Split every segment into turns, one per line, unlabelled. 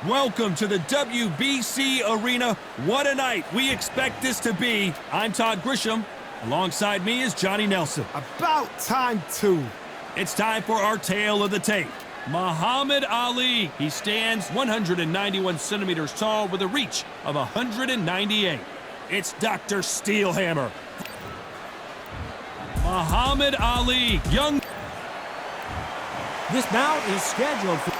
Welcome to the WBC Arena. What a night we expect this to be. I'm Todd Grisham. Alongside me is Johnny Nelson.
About time, too.
It's time for our tale of the tape. Muhammad Ali. He stands 191 centimeters tall with a reach of 198. It's Dr. Steelhammer. Muhammad Ali, young.
This bout is scheduled for...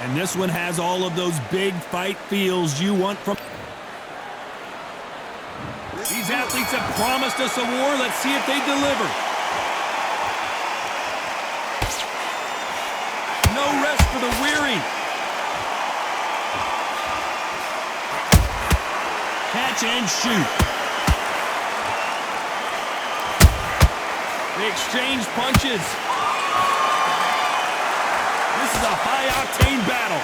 And this one has all of those big fight feels you want from... These athletes have promised us a war. Let's see if they deliver. No rest for the weary. Catch and shoot. They exchange punches. This is a high-octane battle.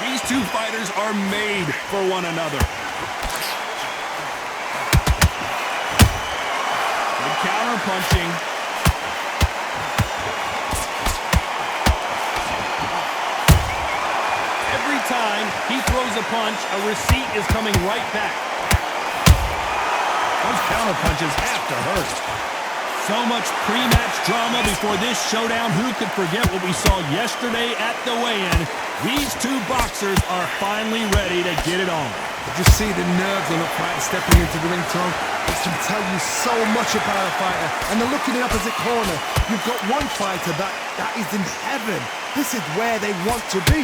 These two fighters are made for one another. Good counter-punching. Every time he throws a punch, a receipt is coming right back. Those counter-punches have to hurt. So much pre-match drama before this showdown. Who could forget what we saw yesterday at the weigh-in? These two boxers are finally ready to get it on.
Just see the nerves on a fighter stepping into the ring, Tom. It can tell you so much about a fighter. And then look in the opposite corner. You've got one fighter that is in heaven. This is where they want to be.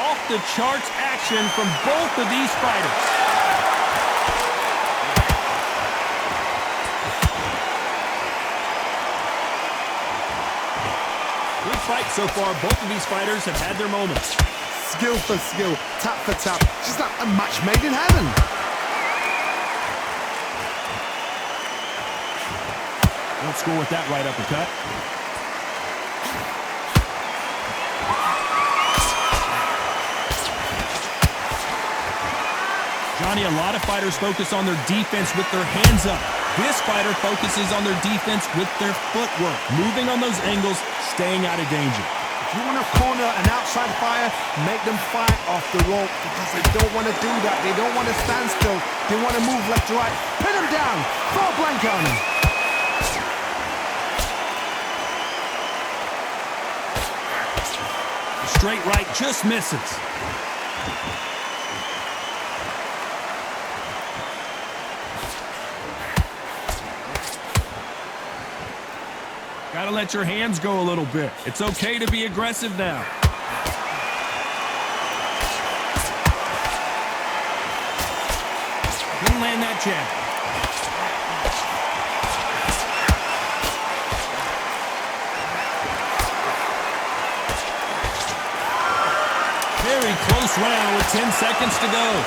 Off the charts action from both of these fighters. Good fight so far. Both of these fighters have had their moments.
Skill for skill, tap for tap. Just like a match made in heaven.
Won't score with that right uppercut. Johnny, a lot of fighters focus on their defense with their hands up. This fighter focuses on their defense with their footwork, moving on those angles, staying out of danger.
If you want to corner an outside fighter, make them fight off the rope because they don't want to do that. They don't want to stand still. They want to move left to right. Pin them down. Throw a blanket on them.
Straight right just misses. Gotta let your hands go a little bit. It's okay to be aggressive now. Didn't land that jab. Very close round with 10 seconds to go.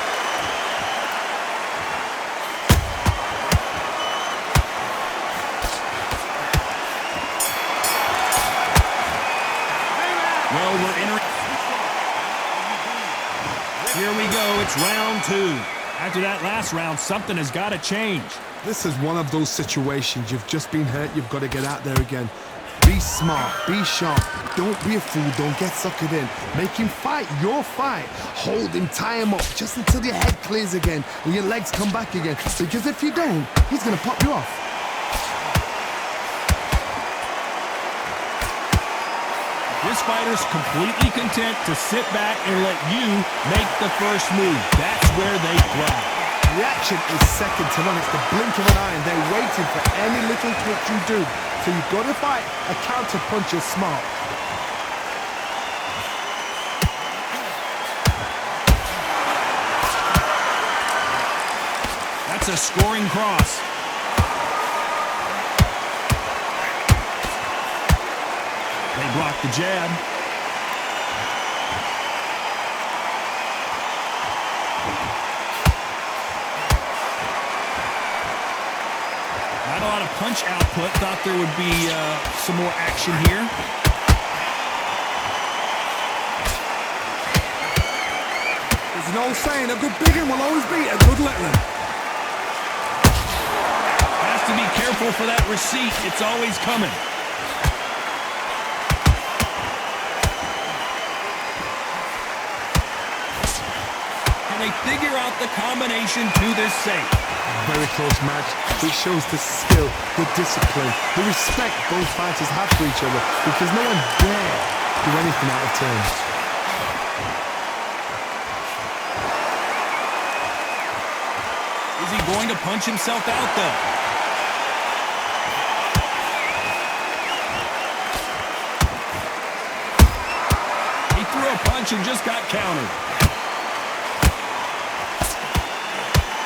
Well, we're entering. Here we go. It's round two. After that last round, something has got to change.
This is one of those situations. You've just been hurt. You've got to get out there again. Be smart. Be sharp. Don't be a fool. Don't get suckered in. Make him fight your fight. Hold him. Tie him up just until your head clears again and your legs come back again. Because if you don't, he's going to pop you off.
This fighter's completely content to sit back and let you make the first move. That's where they thrive.
Reaction is second to none. It's the blink of an eye, and they're waiting for any little twitch you do. So you've got to fight a counter punch is smart.
That's a scoring cross. They block the jab. Not a lot of punch output. Thought there would be some more action here.
There's an old saying, a good big one will always beat a good little one.
to be careful for that receipt. It's always coming. Can they figure out the combination to this save?
Very close match. It shows the skill, the discipline, the respect both fighters have for each other because no one dare do anything out of turn.
Is he going to punch himself out, though? He threw a punch and just got countered.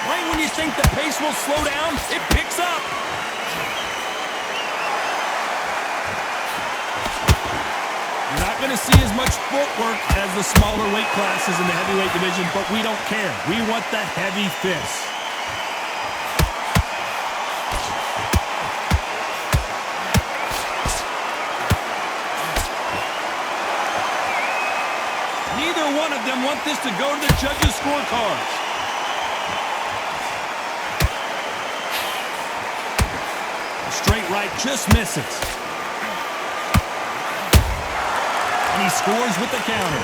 Right when you think the pace will slow down, it picks up. You're not going to see as much footwork as the smaller weight classes in the heavyweight division, but we don't care. We want the heavy fists. Neither one of them want this to go to the judges' scorecards. Straight right just misses. And he scores with the counter.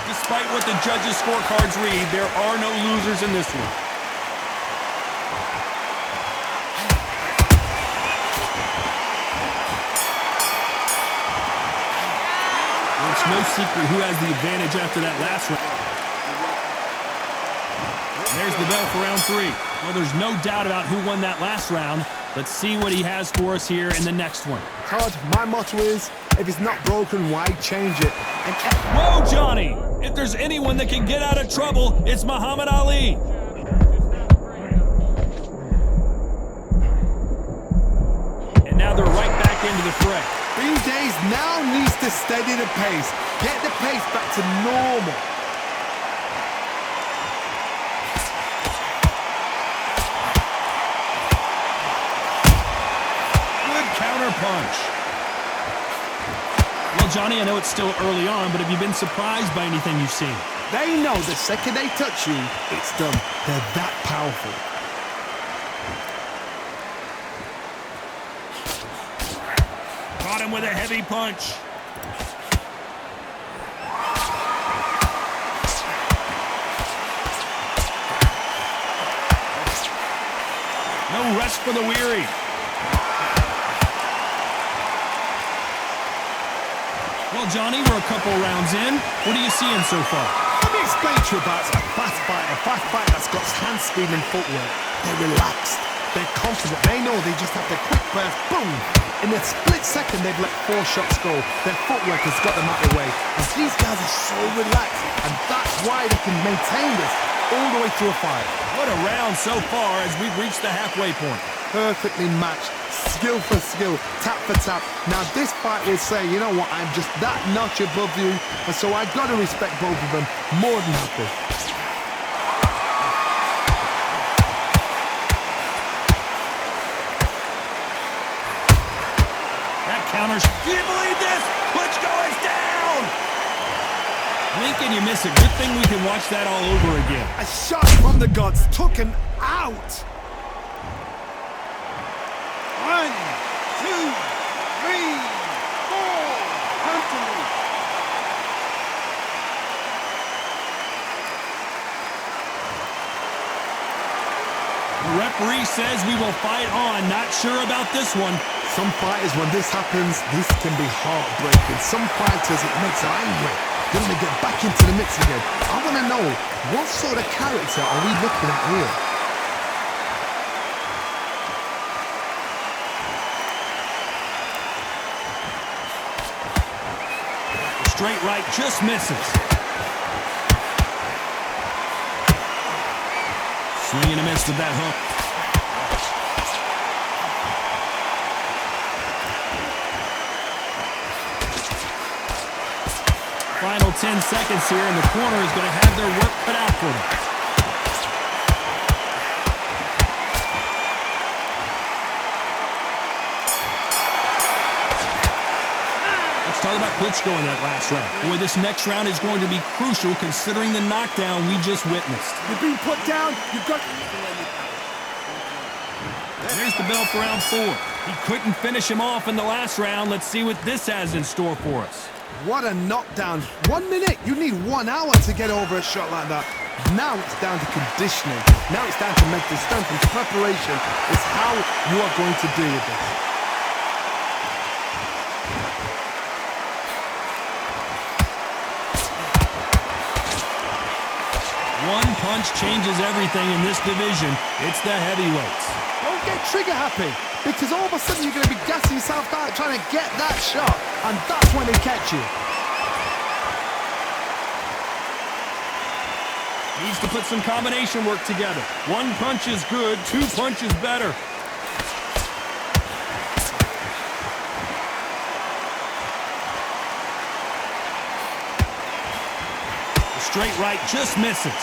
Despite what the judges' scorecards read, there are no losers in this one. It's no secret who has the advantage after that last round. There's the bell for round 3. Well, there's no doubt about who won that last round. Let's see what he has for us here in the next one.
Todd, my motto is, if it's not broken, why change it? And
whoa, Johnny! If there's anyone that can get out of trouble, it's Muhammad Ali. And now they're right back into the fray.
B-Days now needs to steady the pace. Get the pace back to normal.
Punch. Well, Johnny, I know it's still early on, but have you been surprised by anything you've seen?
They know the second they touch you, it's done. They're that powerful.
Caught him with a heavy punch. No rest for the weary. Well, Johnny, we're a couple rounds in. What are you seeing so far?
Let me explain to you about a fast fight that's got hand speed and footwork. They're relaxed. They're confident. They know they just have the quick burst, boom. In a split second, they've let 4 shots go. Their footwork has got them out of the way. And these guys are so relaxed. And that's why they can maintain this all the way through a fight.
What a round so far as we've reached the halfway point.
Perfectly matched. Skill for skill, tap for tap. Now this fight will say, you know what, I'm just that notch above you, and so I gotta respect both of them more than happy.
That counters. Do you believe this? Klitschko is down! Blink and you miss it. Good thing we can watch that all over again.
A shot from the gods took him out.
1, 2, 3, 4, continue.
The referee says we will fight on. Not sure about this one.
Some fighters, when this happens, this can be heartbreaking. Some fighters, it makes them angry. They want to get back into the mix again. I want to know, what sort of character are we looking at here?
Straight right just misses. Swing and a miss with that hook. Final 10 seconds here, and the corner is going to have their work cut out for them. Let's talk all about Klitschko in that last round. Boy, this next round is going to be crucial considering the knockdown we just witnessed.
You're being put down. You've got...
There's the bell for round 4. He couldn't finish him off in the last round. Let's see what this has in store for us.
What a knockdown. 1 minute. You need 1 hour to get over a shot like that. Now it's down to conditioning. Now it's down to mental strength and preparation. It's how you are going to deal with this.
One punch changes everything in this division. It's the heavyweights.
Don't get trigger happy, because all of a sudden you're going to be gassing yourself out trying to get that shot, and that's when they catch you.
Needs to put some combination work together. 1 punch is good, 2 punches better. The straight right just misses.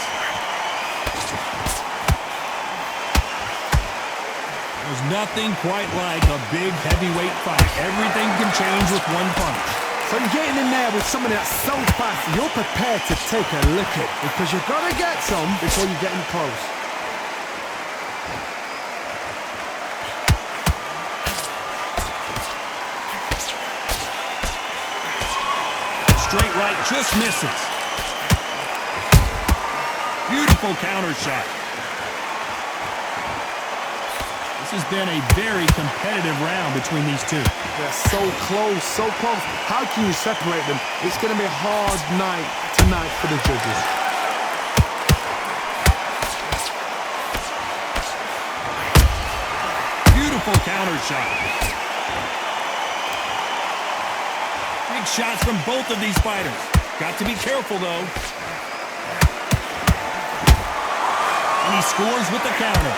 There's nothing quite like a big heavyweight fight. Everything can change with 1 punch.
So you're getting in there with somebody that's so fast, you're prepared to take a licking, because you've got to get some before you get in close.
Straight right just misses. Beautiful counter shot. This has been a very competitive round between these two.
They're so close, so close. How can you separate them? It's going to be a hard night tonight for the judges.
Beautiful counter shot. Big shots from both of these fighters. Got to be careful, though. And he scores with the counter.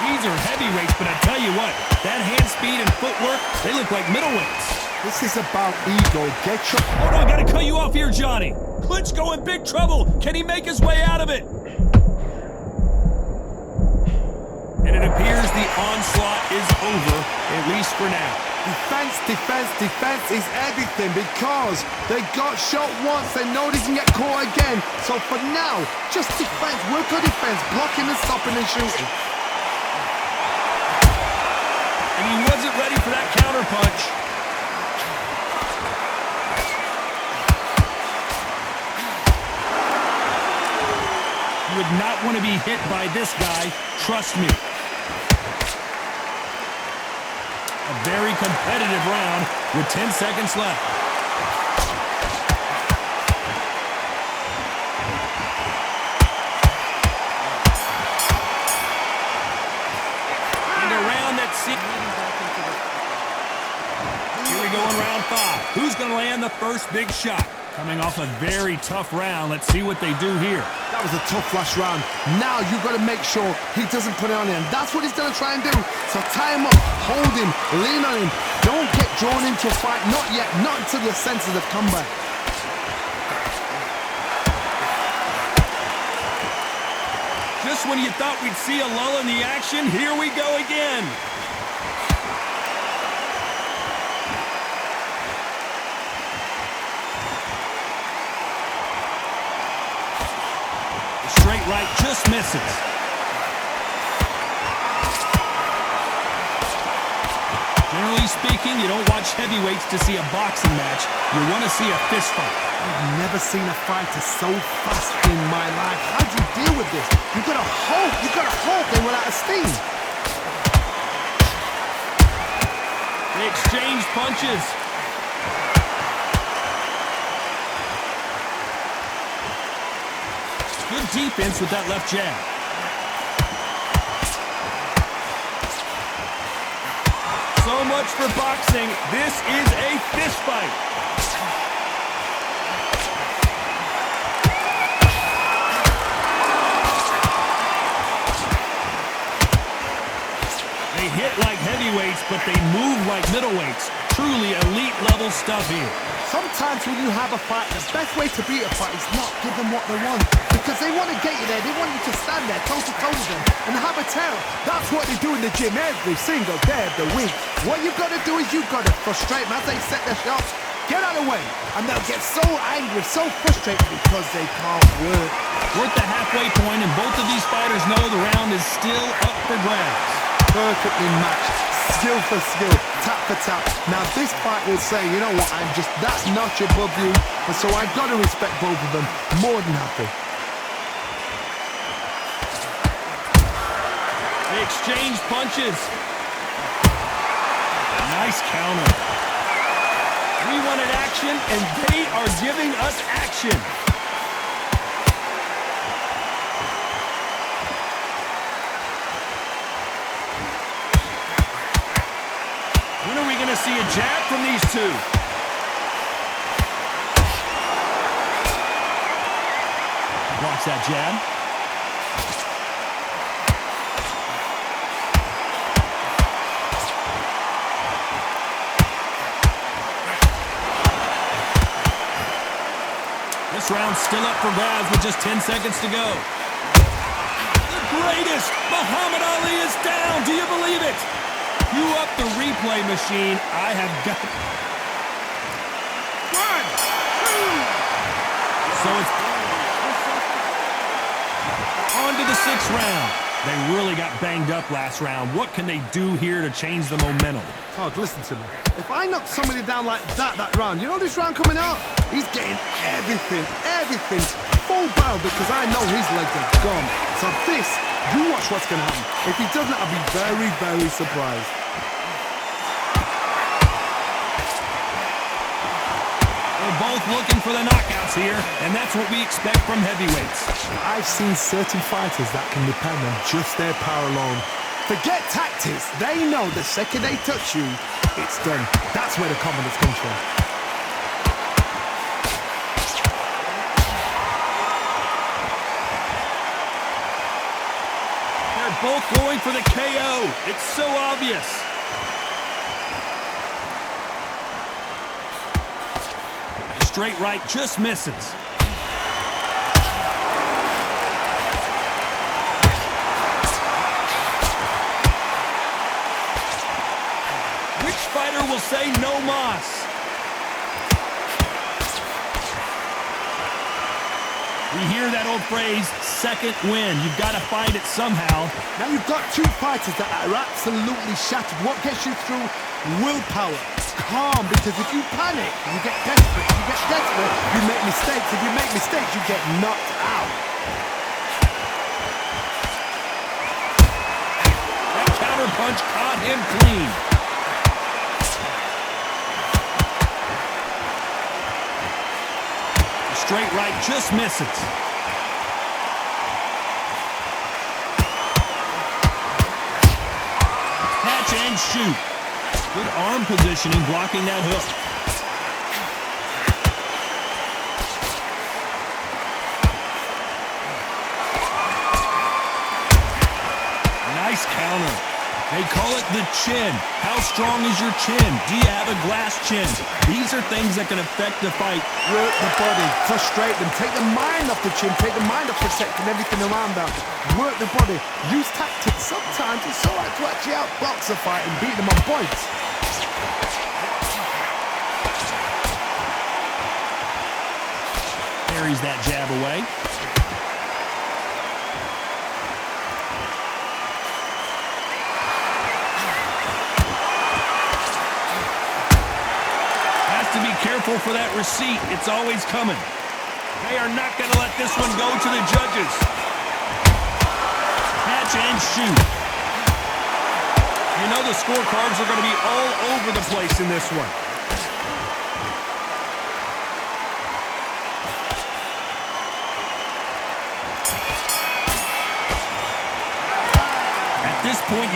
These are heavyweights, but I tell you what, that hand speed and footwork, they look like middleweights.
This is about ego. Get your...
Oh, no, I got to cut you off here, Johnny. Klitschko in big trouble. Can he make his way out of it? And it appears the onslaught is over, at least for now.
Defense, defense, defense is everything, because they got shot once. They know they can get caught again. So for now, just defense. Work on defense. Blocking and stopping and shooting.
And he wasn't ready for that counter punch. You would not want to be hit by this guy, trust me. A very competitive round with 10 seconds left. And a round that's... Here we go in round 5. Who's going to land the first big shot? Coming off a very tough round. Let's see what they do here.
That was a tough last round. Now you've got to make sure he doesn't put it on him. That's what he's going to try and do. So tie him up, hold him, lean on him. Don't get drawn into a fight. Not yet. Not until your senses have come back.
Just when you thought we'd see a lull in the action, here we go again. Straight right just misses. Generally speaking, you don't watch heavyweights to see a boxing match. You want to see a fist fight.
I've never seen a fighter so fast in my life. How do you deal with this? You've got to hope they run out of steam.
They exchange punches. Good defense with that left jab. So much for boxing. This is a fist fight. They hit like heavyweights, but they move like middleweights. Truly elite level stuff here.
Sometimes when you have a fight, the best way to beat a fight is not give them what they want. because they want to get you there. They want you to stand there toe-to-toe with them and have a tear. That's what they do in the gym every single day of the week. What you've got to do is you've got to frustrate them as they set their shots. Get out of the way, and they'll get so angry, so frustrated because they can't work.
We're at the halfway point, and both of these fighters know the round is still up for grabs.
Perfectly matched, skill for skill, tap for tap. Now this fight will say, you know what, I'm just that notch above you, and so I've got to respect both of them. More than happy.
They exchange punches. Nice counter. We wanted action, and they are giving us action. When are we going to see a jab from these two? Blocks that jab. This round's still up for grabs with just 10 seconds to go. The greatest! Muhammad Ali is down! Do you believe it? Cue up the replay machine. I have got... 1, 2... So it's... On to the 6th round. They really got banged up last round. What can they do here to change the momentum?
Oh, listen to me. If I knock somebody down like that round, you know this round coming out? He's getting everything full barrel because I know his legs are gone. So this, you watch what's going to happen. If he doesn't, I'll be very, very surprised.
They're both looking for the knockouts here, and that's what we expect from heavyweights.
I've seen certain fighters that can depend on just their power alone. Forget tactics. They know the second they touch you, it's done. That's where the confidence comes from.
They're both going for the KO. It's so obvious. Straight right just misses. Which fighter will say no mas? We hear that old phrase, second win. You've got to find it somehow.
Now you've got two fighters that are absolutely shattered. What gets you through? Willpower. Calm, because if you panic, you get desperate. If you get desperate, you make mistakes. If you make mistakes, you get knocked out.
That counter punch caught him clean. The straight right just misses. Catch and shoot. Good arm positioning, blocking that hook. Nice counter. They call it the chin. How strong is your chin? Do you have a glass chin? These are things that can affect the fight.
Work the body, frustrate them, take the mind off the chin, take the mind off protecting everything around that. Work the body, use tactics. Sometimes it's all right to actually outbox a fight and beat them on points.
Carries that jab away. Has to be careful for that receipt. It's always coming. They are not going to let this one go to the judges. Catch and shoot. You know the scorecards are going to be all over the place in this one. At this point,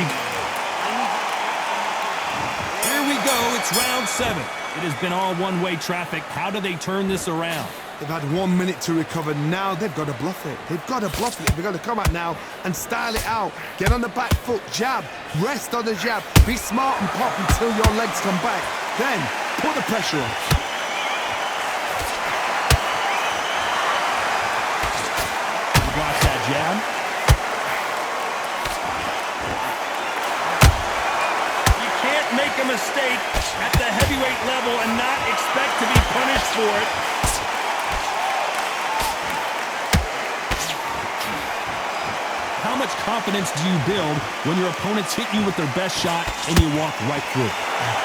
here we go. It's round 7. It has been all one-way traffic. How do they turn this around?
They've had 1 minute to recover. Now they've got to bluff it. They've got to bluff it. They've got to come out now and style it out. Get on the back foot, jab, rest on the jab. Be smart and pop until your legs come back. Then put the pressure on.
blocks that jab. You can't make a mistake at the heavyweight level and not expect to be punished for it. How much confidence do you build when your opponents hit you with their best shot and you walk right through?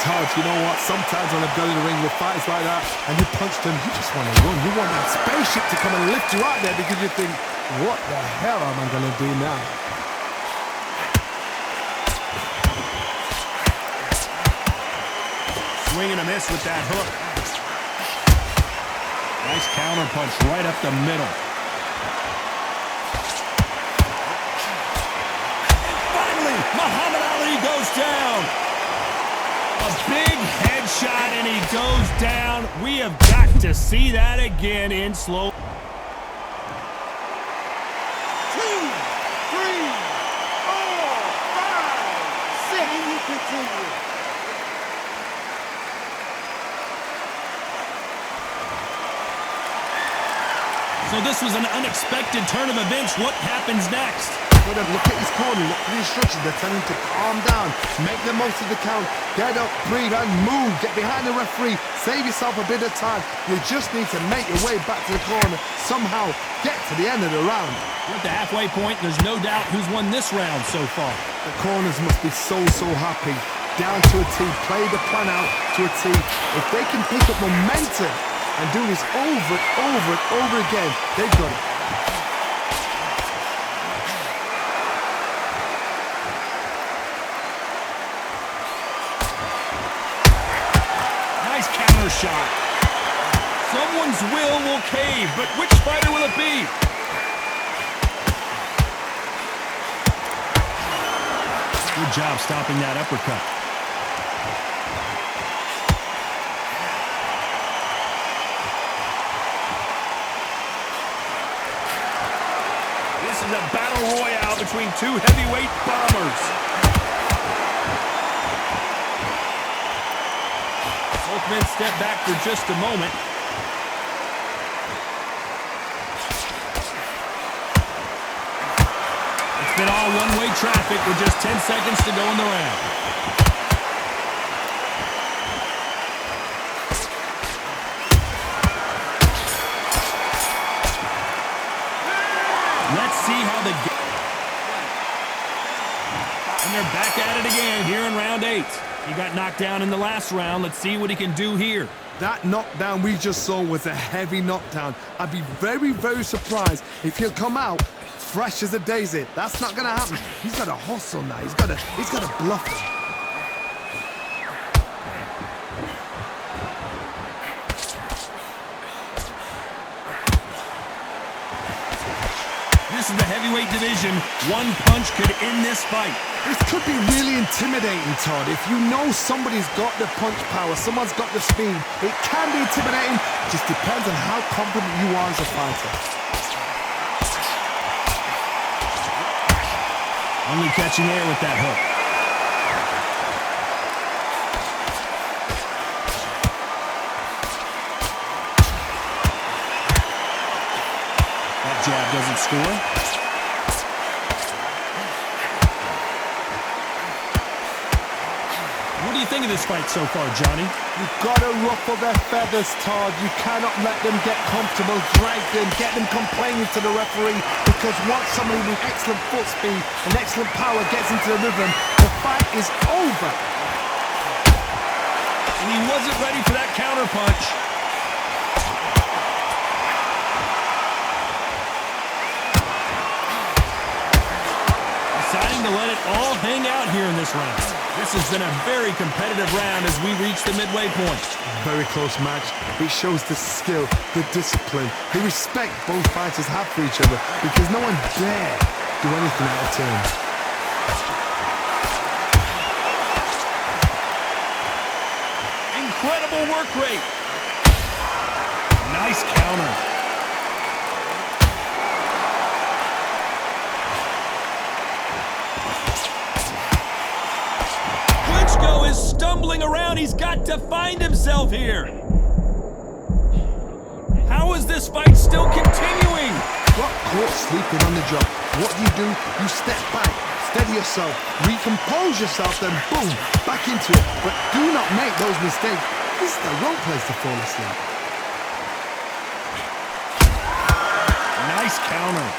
Todd, you know what? Sometimes when I've gone in the ring with fights like that and you punch them, you just want to run. You want that spaceship to come and lift you out there because you think, what the hell am I going to do now?
Swing and a miss with that hook. Nice counter punch right up the middle. Muhammad Ali goes down. A big headshot and he goes down. We have got to see that again in slow.
2, 3, 4, 5, 6. And you continue.
So this was an unexpected turn of events. What happens next?
Look at his corner, look at the instructions. They're telling him to calm down, make the most of the count, get up, breathe, and move. Get behind the referee, save yourself a bit of time. You just need to make your way back to the corner, somehow get to the end of the round.
We're at the halfway point. There's no doubt who's won this round so far.
The corners must be so happy. Down to a T, play the plan out to a T. If they can pick up momentum and do this over and over again, they've got it.
Counter shot. Someone's will cave, but which fighter will it be? Good job stopping that uppercut. This is a battle royale between two heavyweight bombers. Both men step back for just a moment. It's been all one-way traffic with just 10 seconds to go in the round. Let's see how the game... And they're back at it again here in round 8. He got knocked down in the last round. Let's see what he can do here.
That knockdown we just saw was a heavy knockdown. I'd be very surprised if he'll come out fresh as a daisy. That's not going to happen. He's got to hustle now. He's got to bluff him.
This is the heavyweight division. One punch could end this fight.
This could be really intimidating, Todd. If you know somebody's got the punch power, someone's got the speed, it can be intimidating. Just depends on how confident you are as a fighter.
Only catching air with that hook. That jab doesn't score. What do you think of this fight so far, Johnny?
You've got to ruffle their feathers, Todd. You cannot let them get comfortable, drag them, get them complaining to the referee, because once somebody with excellent foot speed and excellent power gets into the rhythm, the fight is over.
And he wasn't ready for that counter punch. Deciding to let it all hang out here in this round. This has been a very competitive round as we reach the midway point.
Very close match. It shows the skill, the discipline, the respect both fighters have for each other, because no one dare do anything out of turn.
Incredible work rate. Nice counter. Klitschko is stumbling around. He's got to find himself here. How is this fight still continuing?
got caught sleeping on the job. What do? You step back, steady yourself, recompose yourself, then boom, back into it. But do not make those mistakes. This is the wrong place to fall asleep.
Nice counter.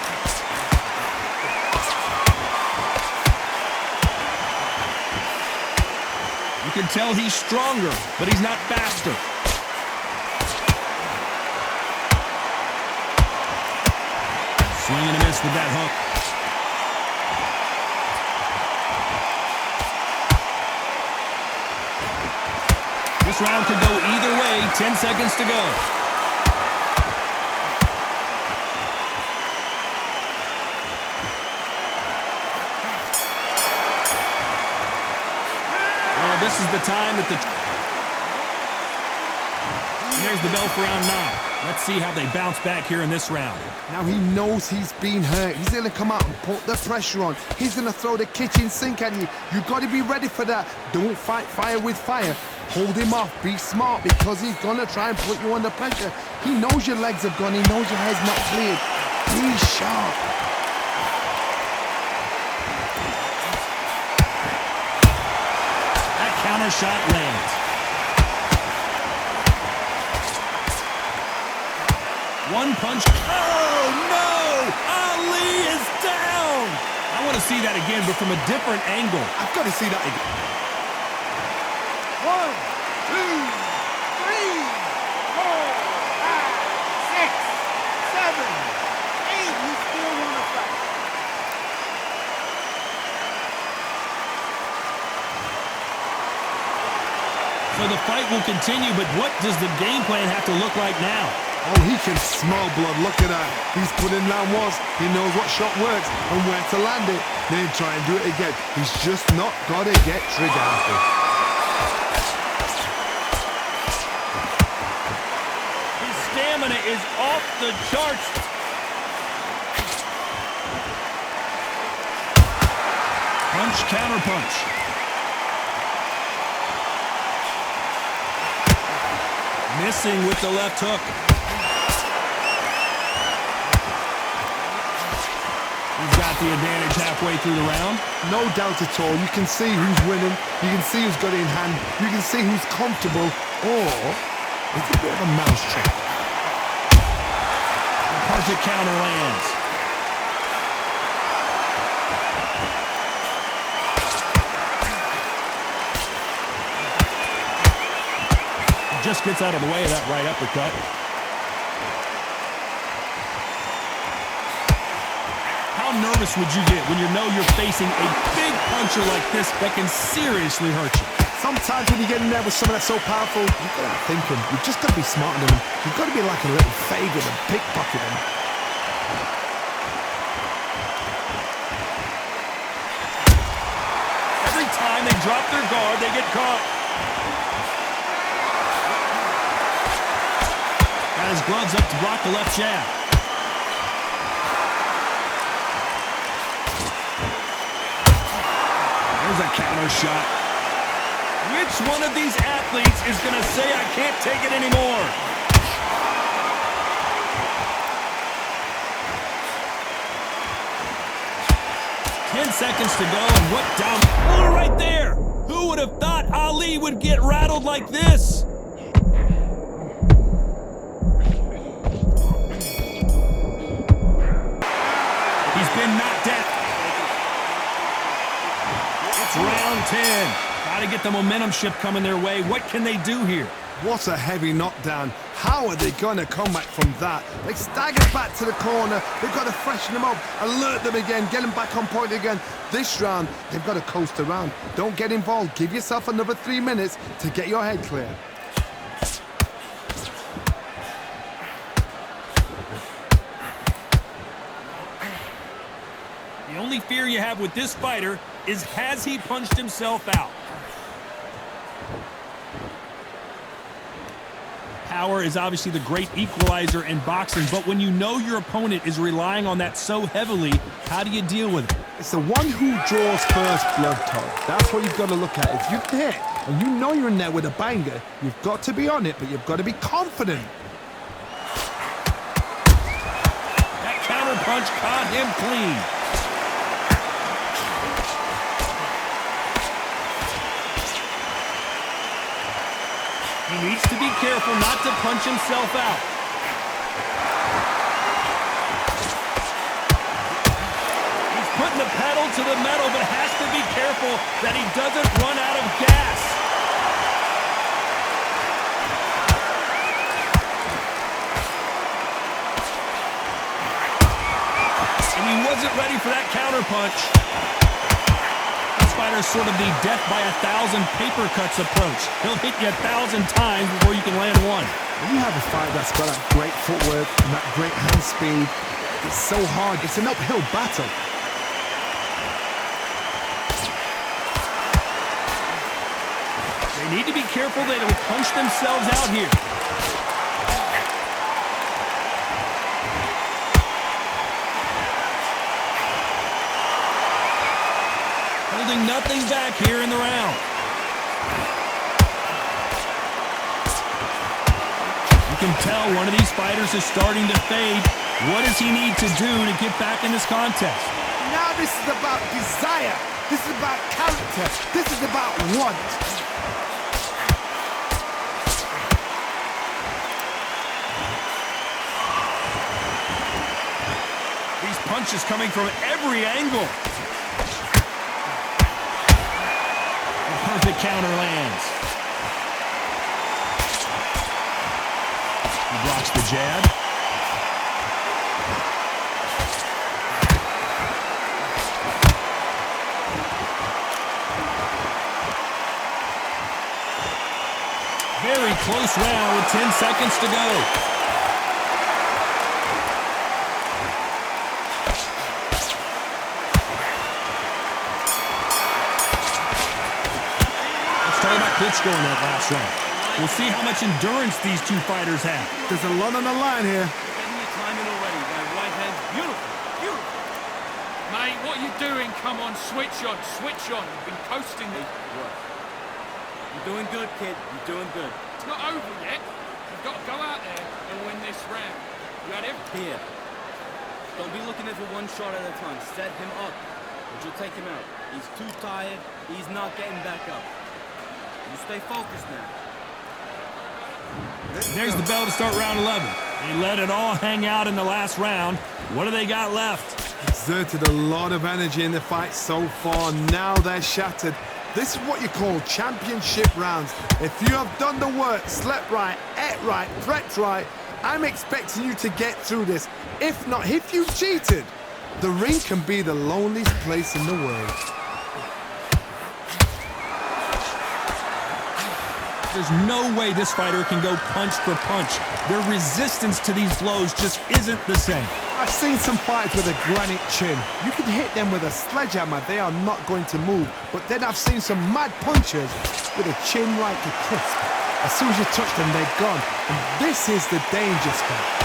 You can tell he's stronger, but he's not faster. Swing and a miss with that hook. This round could go either way. 10 seconds to go. Well, this is the time that there's the bell for round 9. Let's see how they bounce back here in this round.
Now he knows he's been hurt. He's going to come out and put the pressure on. He's going to throw the kitchen sink at you. You've got to be ready for that. Don't fight fire with fire. Hold him off. Be smart because he's going to try and put you under pressure. He knows your legs have gone. He knows your head's not cleared. Be sharp.
That counter shot lands. One punch. Oh, no! Ali is down! I want to see that again, but from a different angle.
I've got to see that again.
1, 2, 3, 4, 5, 6, 7, 8. You still want to fight.
So the fight will continue, but what does the game plan have to look like now?
Oh, he can smell blood. Look at that. He's put in round once. He knows what shot works and where to land it. Then try and do it again. He's just not got to get trigger happy.
His stamina is off the charts. Punch, counter punch. Missing with the left hook. He's got the advantage halfway through the round.
No doubt at all. You can see who's winning. You can see who's got it in hand. You can see who's comfortable. Or it's a bit of a mousetrap.
The perfect counter lands. Just gets out of the way of that right uppercut. How nervous would you get when you know you're facing a big puncher like this that can seriously hurt you?
Sometimes when you get in there with someone that's so powerful, you've got to think him. You've just got to be smarter than him. You've got to be like a little favourite and pickpocket him.
Every time they drop their guard, they get caught. Got his gloves up to block the left jab. There's a counter shot. Which one of these athletes is going to say, I can't take it anymore? Ten seconds to go, and what down? Oh, right there! Who would have thought Ali would get rattled like this? He's been knocked out. It's round 10. Got to get the momentum shift coming their way. What can they do here?
What a heavy knockdown. How are they going to come back from that? They stagger back to the corner. They've got to freshen them up, alert them again, get them back on point again. This round, they've got to coast around. Don't get involved. Give yourself another 3 minutes to get your head clear.
The only fear you have with this fighter is, has he punched himself out? Power is obviously the great equalizer in boxing, but when you know your opponent is relying on that so heavily, how do you deal with it?
It's the one who draws first blood, Todd. That's what you've got to look at. If you're there and you know you're in there with a banger, you've got to be on it, but you've got to be confident.
That counter punch caught him clean. He needs to be careful not to punch himself out. He's putting the pedal to the metal, but has to be careful that he doesn't run out of gas. And he wasn't ready for that counter punch. This fighter's sort of the death by 1,000 paper cuts approach. He'll hit you 1,000 times before you can land one.
When you have a fight that's got that great footwork and that great hand speed, it's so hard. It's an uphill battle.
They need to be careful they don't punch themselves out here. Holding nothing back here in the round. You can tell one of these fighters is starting to fade. What does he need to do to get back in this contest?
Now this is about desire. This is about character. This is about want.
These punches coming from every angle. The perfect counter lands. He blocks the jab. Very close round with 10 seconds to go. Let's talk about Klitschko in that last round. We'll see how much endurance these two fighters have.
There's a lot on the line here.
Getting your timing already. That right hand, beautiful, beautiful. Mate, what are you doing? Come on, switch on, switch on. You've been coasting me.
You're doing good, kid. You're doing good.
It's not over yet. You've got to go out there and win this round. You had everything.
Here. Don't be looking at it for one shot at a time. Set him up, but you'll take him out. He's too tired. He's not getting back up. You stay focused now.
There's the bell to start round 11. They let it all hang out in the last round. What do they got left?
Exerted a lot of energy in the fight so far. Now they're shattered. This is what you call championship rounds. If you have done the work, slept right, ate right, prepped right, I'm expecting you to get through this. If not, if you cheated, the ring can be the loneliest place in the world.
There's no way this fighter can go punch for punch. Their resistance to these blows just isn't the same.
I've seen some fighters with a granite chin. You can hit them with a sledgehammer, they are not going to move. But then I've seen some mad punchers with a chin like a crisp. As soon as you touch them, they're gone. And this is the danger spot.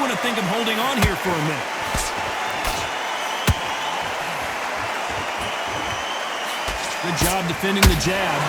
I think I'm holding on here for a minute. Good job defending the jab.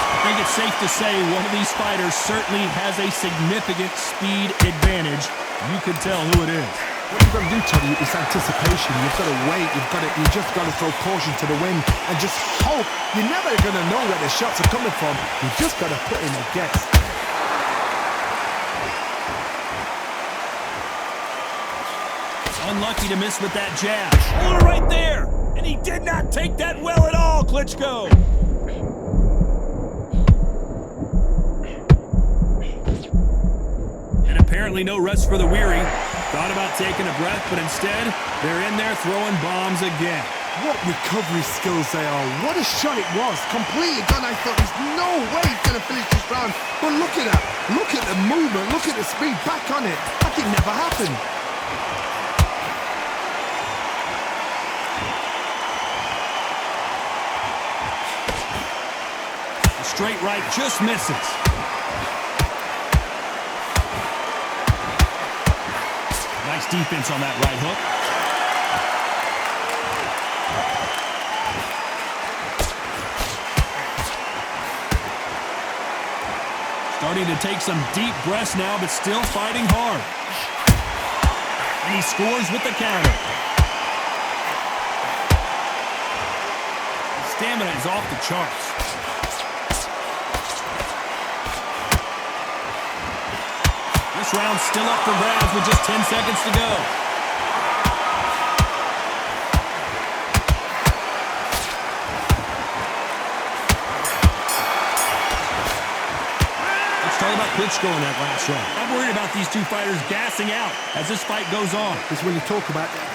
I think it's safe to say one of these fighters certainly has a significant speed advantage. You can tell who it is.
What you've got to do, Toddy, is anticipation. You've got to wait. You just got to throw caution to the wind and just hope. You're never going to know where the shots are coming from. You just got to put in a guess.
Unlucky to miss with that jab. Shoulder right there, and he did not take that well at all, Klitschko. And apparently no rest for the weary. Thought about taking a breath, but instead, they're in there throwing bombs again.
What recovery skills they are. What a shot it was. Completely gone. I thought there's no way he's going to finish this round. But look at that. Look at the movement. Look at the speed. Back on it. Like it never happened.
The straight right just misses. defense on that right hook. Starting to take some deep breaths now, but still fighting hard. And he scores with the counter. His stamina is off the charts. This round's still up for grabs with just 10 seconds to go. Let's talk about Klitschko in that last round. I'm worried about these two fighters gassing out as this fight goes on.
It's when you talk about that.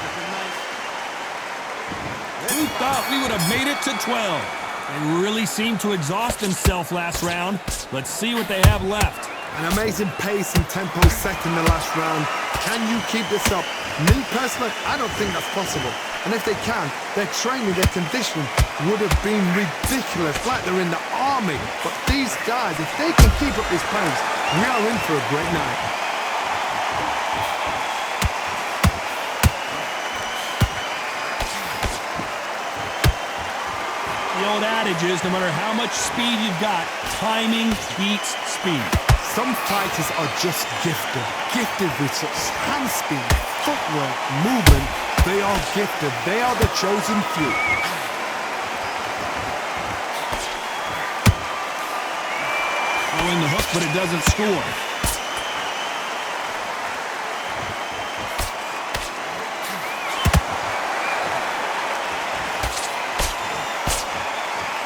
Who thought we would have made it to 12? They really seemed to exhaust themselves last round. Let's see what they have left.
An amazing pace and tempo set in the last round. Can you keep this up? Me, personally, I don't think that's possible. And if they can, their training, their conditioning would have been ridiculous, like they're in the army. But these guys, if they can keep up this pace, we are in for a great night.
The old adage is, no matter how much speed you've got, timing beats speed.
Some fighters are just gifted with such hand speed, footwork, movement. They are gifted. They are the chosen few.
Throwing the hook, but it doesn't score.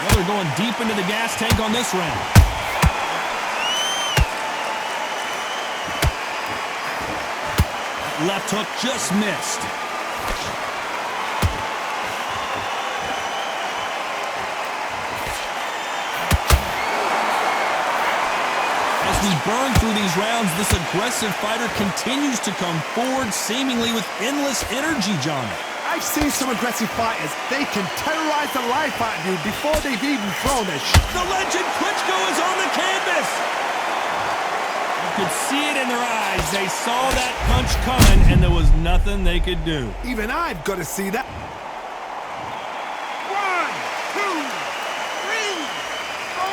Well, they're going deep into the gas tank on this round. Left hook just missed. As we burn through these rounds, this aggressive fighter continues to come forward, seemingly with endless energy, John.
I've seen some aggressive fighters. They can terrorize the life out of you before they've even thrown their shit.
The legend Klitschko is on the canvas. Could see it in their eyes. They saw that punch coming, and there was nothing they could do.
Even I've got to see that.
1, 2, 3, 4,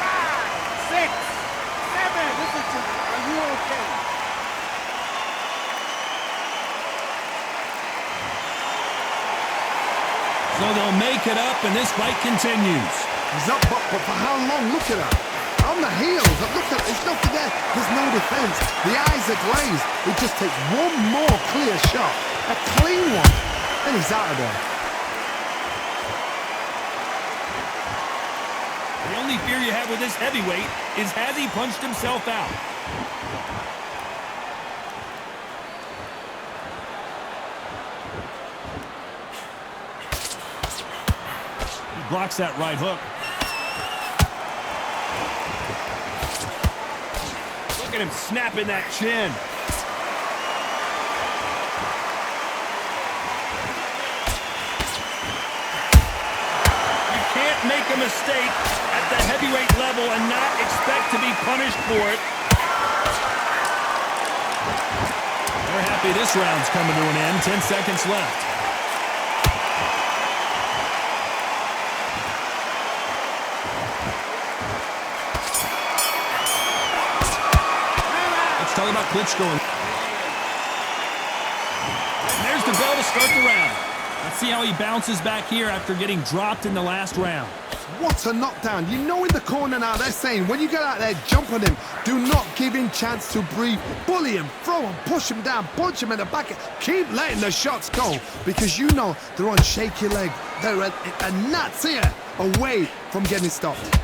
5, 6, 7. Listen to me. Are you okay?
So they'll make it up, and this fight continues.
He's up, but for how long? Look at that. On the heels, look at it's nothing there. There's no defense. The eyes are glazed. It just takes one more clear shot, a clean one, and he's out of there.
The only fear you have with this heavyweight is has he punched himself out? He blocks that right hook. Look at him snapping that chin. You can't make a mistake at the heavyweight level and not expect to be punished for it. They're happy this round's coming to an end. 10 seconds left. Talk about Klitschko. And there's the bell to start the round. Let's see how he bounces back here after getting dropped in the last round.
What a knockdown. You know in the corner now they're saying when you get out there, jump on him. Do not give him chance to breathe. Bully him, throw him, push him down, punch him in the back. Keep letting the shots go because you know they're on shaky leg. They're a gnat's ear away from getting stopped.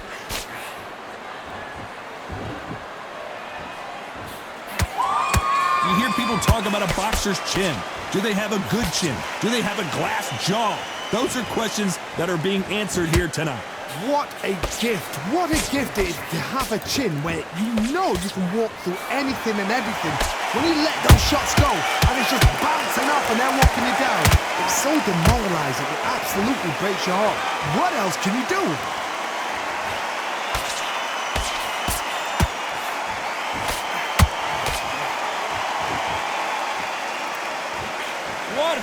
You hear people talk about a boxer's chin. Do they have a good chin? Do they have a glass jaw? Those are questions that are being answered here tonight.
What a gift. What a gift it is to have a chin where you know you can walk through anything and everything. When you let those shots go and it's just bouncing up and they're walking you down, it's so demoralizing. It absolutely breaks your heart. What else can you do?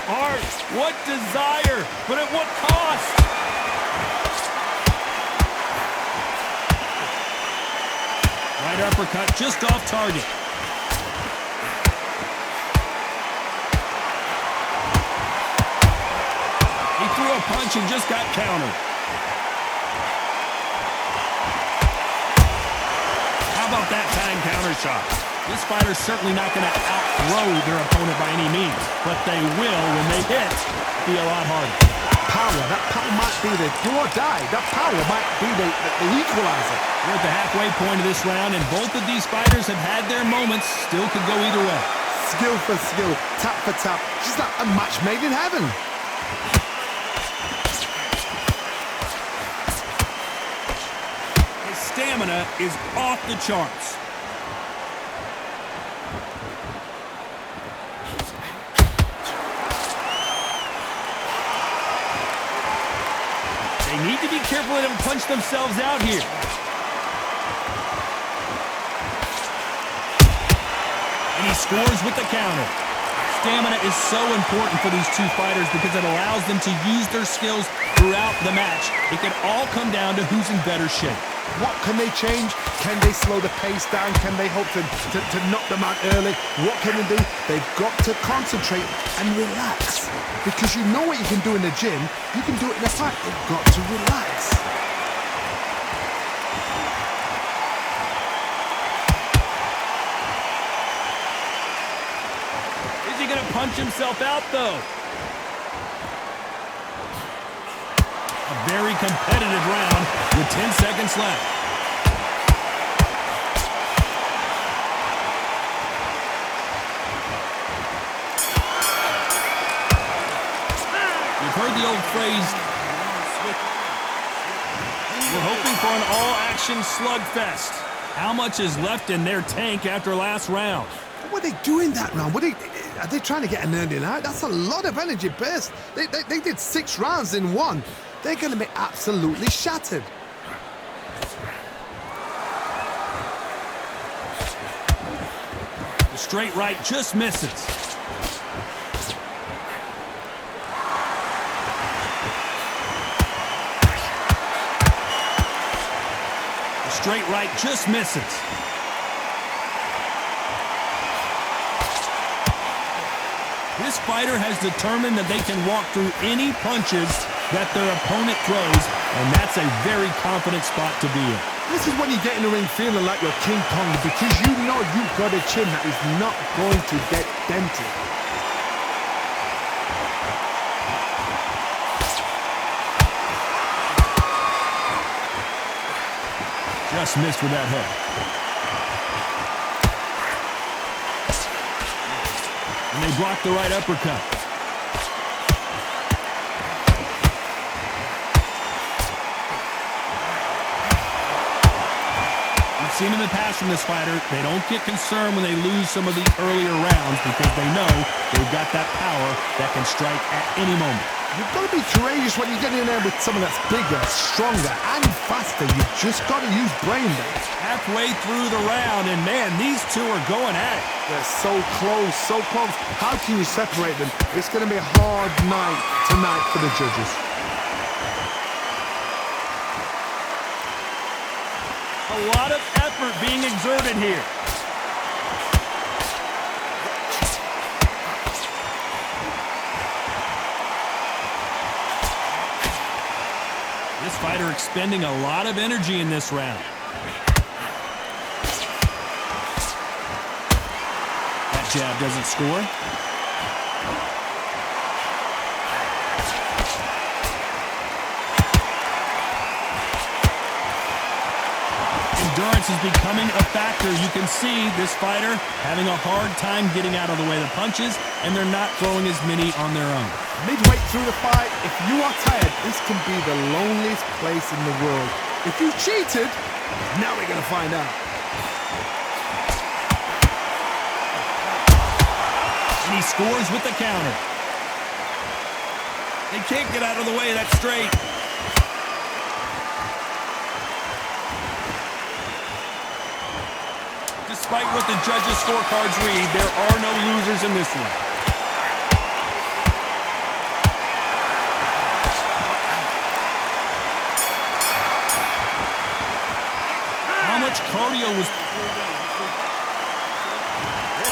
heart, what desire, but at what cost? Right uppercut just off target. He threw a punch and just got countered. How about that time counter shot? This fighter's certainly not going to outthrow their opponent by any means, but they will, when they hit, be a lot harder.
That power might be the do or die. That power might be the equalizer.
We're at the halfway point of this round, and both of these fighters have had their moments. Still could go either way.
Skill for skill, tap for tap. Just like a match made in heaven.
His stamina is off the charts. They need to be careful they don't punch themselves out here. And he scores with the counter. Stamina is so important for these two fighters because it allows them to use their skills throughout the match. It can all come down to who's in better shape.
What can they change? Can they slow the pace down? Can they hope to knock them out early? What can they do? They've got to concentrate and relax. Because you know what you can do in the gym, you can do it in a fight. They've got to relax.
Is he going to punch himself out, though? A very competitive round with 10 seconds left. You've heard the old phrase, we're hoping for an all-action slugfest. How much is left in their tank after last round?
What are they doing that round? Are they trying to get an early night? That's a lot of energy burst. They did 6 rounds in one. They're going to be absolutely shattered.
The straight right just misses. The straight right just misses. This fighter has determined that they can walk through any punches that their opponent throws, and that's a very confident spot to be in.
This is when you get in the ring feeling like you're King Kong because you know you've got a chin that is not going to get dented.
Just missed with that hook. And they block the right uppercut. We've seen in the past from this fighter, they don't get concerned when they lose some of the earlier rounds because they know they've got that power that can strike at any moment.
You've got to be courageous when you get in there with someone that's bigger, stronger, and faster. You've just got to use brain there.
Halfway through the round, and man, these two are going at it.
They're so close, so close. How can you separate them? It's going to be a hard night tonight for the judges.
A lot of effort being exerted here. This fighter expending a lot of energy in this round. That jab doesn't score. Endurance is becoming a factor. You can see this fighter having a hard time getting out of the way of the punches, and they're not throwing as many on their own.
Midway through the fight, if you are tired, this can be the loneliest place in the world. If you cheated, now we're going to find out.
And he scores with the counter. They can't get out of the way of that straight. Despite what the judges' scorecards read, there are no losers in this one. cardio was...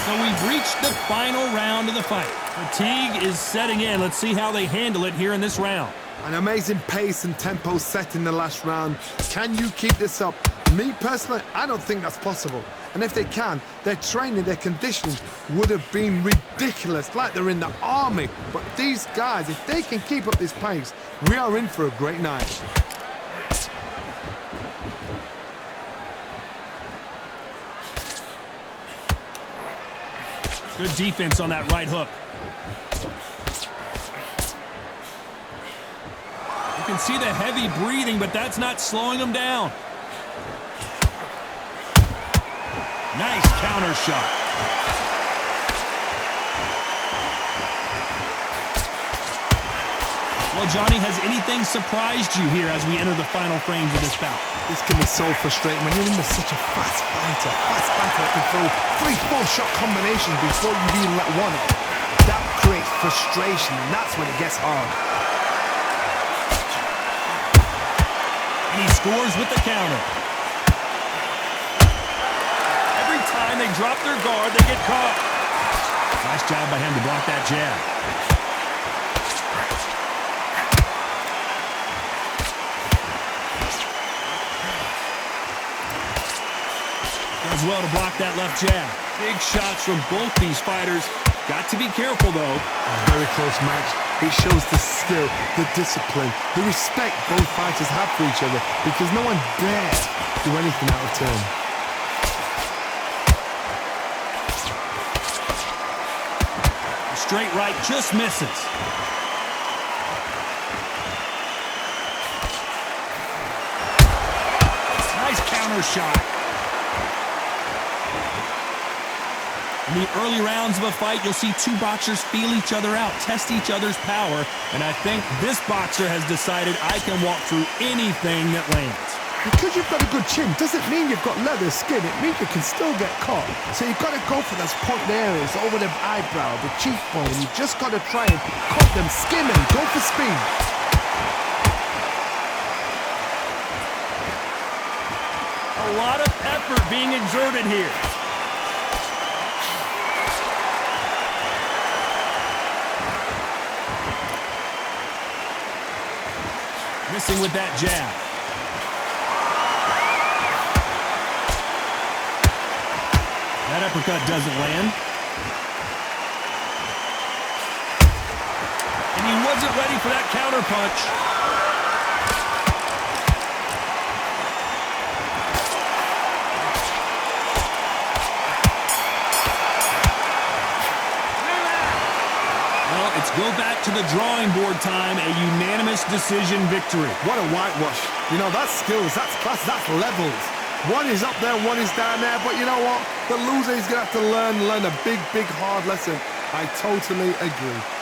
So we've reached the final round of the fight. Fatigue is setting in. Let's see how they handle it here in this round.
An amazing pace and tempo set in the last round. Can you keep this up? Me, personally, I don't think that's possible. And if they can, their training, their conditioning would have been ridiculous, like they're in the army. But these guys, if they can keep up this pace, we are in for a great night.
Good defense on that right hook. You can see the heavy breathing, but that's not slowing him down. Nice counter shot. Well, Johnny, has anything surprised you here as we enter the final frames of this bout?
This can be so frustrating when you're in such a fast fighter that can throw 3-4 shot combinations before you even let one off. That creates frustration, and that's when it gets hard.
And he scores with the counter. Every time they drop their guard, they get caught. Nice job by him to block that jab. Does well to block that left jab. Big shots from both these fighters. Got to be careful, though.
A very close match. It shows the skill, the discipline, the respect both fighters have for each other, because no one dares do anything out of turn.
Straight right just misses. Nice counter shot. In the early rounds of a fight, you'll see two boxers feel each other out, test each other's power, and I think this boxer has decided I can walk through anything that lands.
Because you've got a good chin doesn't mean you've got leather skin. It means you can still get caught. So you've got to go for those pointed areas over the eyebrow, the cheekbone. You've just got to try and cut them, skim them, go for speed.
A lot of effort being exerted here. Missing with that jab. That uppercut doesn't land. And he wasn't ready for that counter punch. Well, it's go back to the drawing board time, a unanimous decision victory.
What a whitewash. You know, that's skills, that's class, that's levels. One is up there, one is down there, but you know what? The loser is going to have to learn a big, hard lesson. I totally agree.